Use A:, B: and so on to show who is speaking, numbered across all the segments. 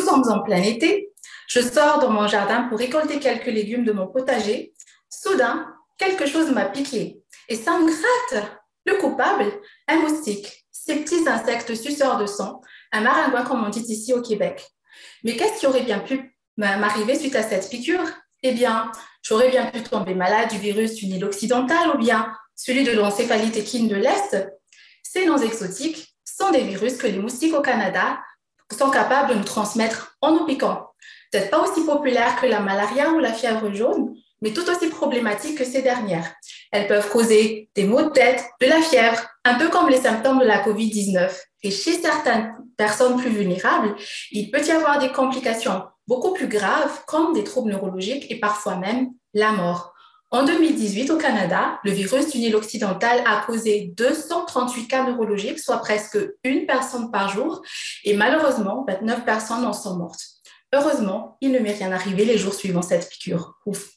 A: sommes en plein été. Je sors dans mon jardin pour récolter quelques légumes de mon potager. Soudain, quelque chose m'a piqué et ça me gratte. Le coupable, un moustique, ces petits insectes suceurs de sang, un maringouin comme on dit ici au Québec. Mais qu'est-ce qui aurait bien pu m'arriver suite à cette piqûre? Eh bien, j'aurais bien pu tomber malade du virus du Nil occidental ou bien celui de l'encéphalite équine de l'Est. Ces noms exotiques sont des virus que les moustiques au Canada sont capables de nous transmettre en nous piquant. Peut-être pas aussi populaires que la malaria ou la fièvre jaune, mais tout aussi problématiques que ces dernières. Elles peuvent causer des maux de tête, de la fièvre, un peu comme les symptômes de la COVID-19. Et chez certaines personnes plus vulnérables, il peut y avoir des complications beaucoup plus graves, comme des troubles neurologiques et parfois même la mort. En 2018, au Canada, le virus du Nil occidental a causé 238 cas neurologiques, soit presque une personne par jour, et malheureusement, 29 personnes en sont mortes. Heureusement, il ne m'est rien arrivé les jours suivant cette piqûre. Ouf.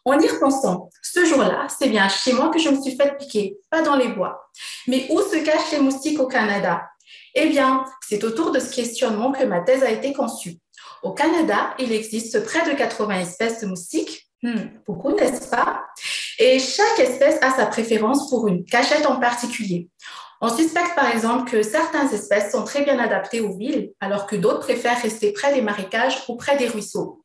A: En y repensant, ce jour-là, c'est bien chez moi que je me suis fait piquer, pas dans les bois. Mais où se cachent les moustiques au Canada? Eh bien, c'est autour de ce questionnement que ma thèse a été conçue. Au Canada, il existe près de 80 espèces de moustiques. Beaucoup, n'est-ce pas? Et chaque espèce a sa préférence pour une cachette en particulier. On suspecte par exemple que certaines espèces sont très bien adaptées aux villes, alors que d'autres préfèrent rester près des marécages ou près des ruisseaux.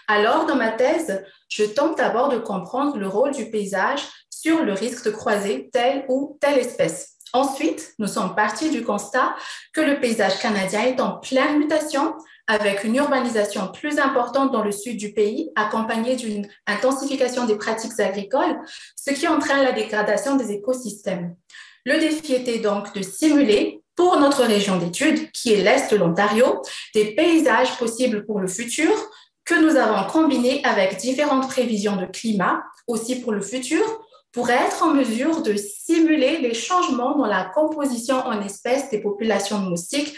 A: Alors, dans ma thèse, je tente d'abord de comprendre le rôle du paysage sur le risque de croiser telle ou telle espèce. Ensuite, nous sommes partis du constat que le paysage canadien est en pleine mutation, avec une urbanisation plus importante dans le sud du pays, accompagnée d'une intensification des pratiques agricoles, ce qui entraîne la dégradation des écosystèmes. Le défi était donc de simuler, pour notre région d'études, qui est l'Est de l'Ontario, des paysages possibles pour le futur, que nous avons combinés avec différentes prévisions de climat, aussi pour le futur, pour être en mesure de simuler les changements dans la composition en espèces des populations de moustiques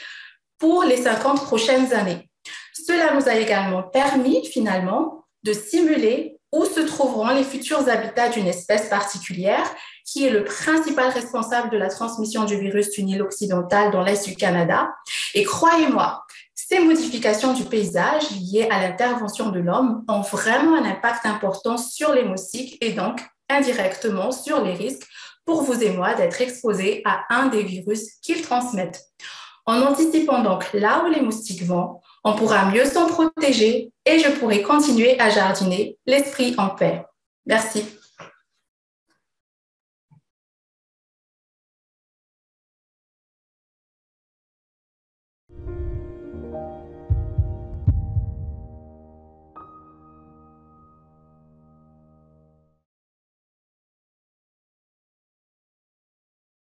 A: pour les 50 prochaines années. Cela nous a également permis, finalement, de simuler où se trouveront les futurs habitats d'une espèce particulière, qui est le principal responsable de la transmission du virus du Nil occidental dans l'Est du Canada. Et croyez-moi, ces modifications du paysage liées à l'intervention de l'homme ont vraiment un impact important sur les moustiques et donc indirectement sur les risques pour vous et moi d'être exposés à un des virus qu'ils transmettent. En anticipant donc là où les moustiques vont, on pourra mieux s'en protéger et je pourrai continuer à jardiner l'esprit en paix. Merci.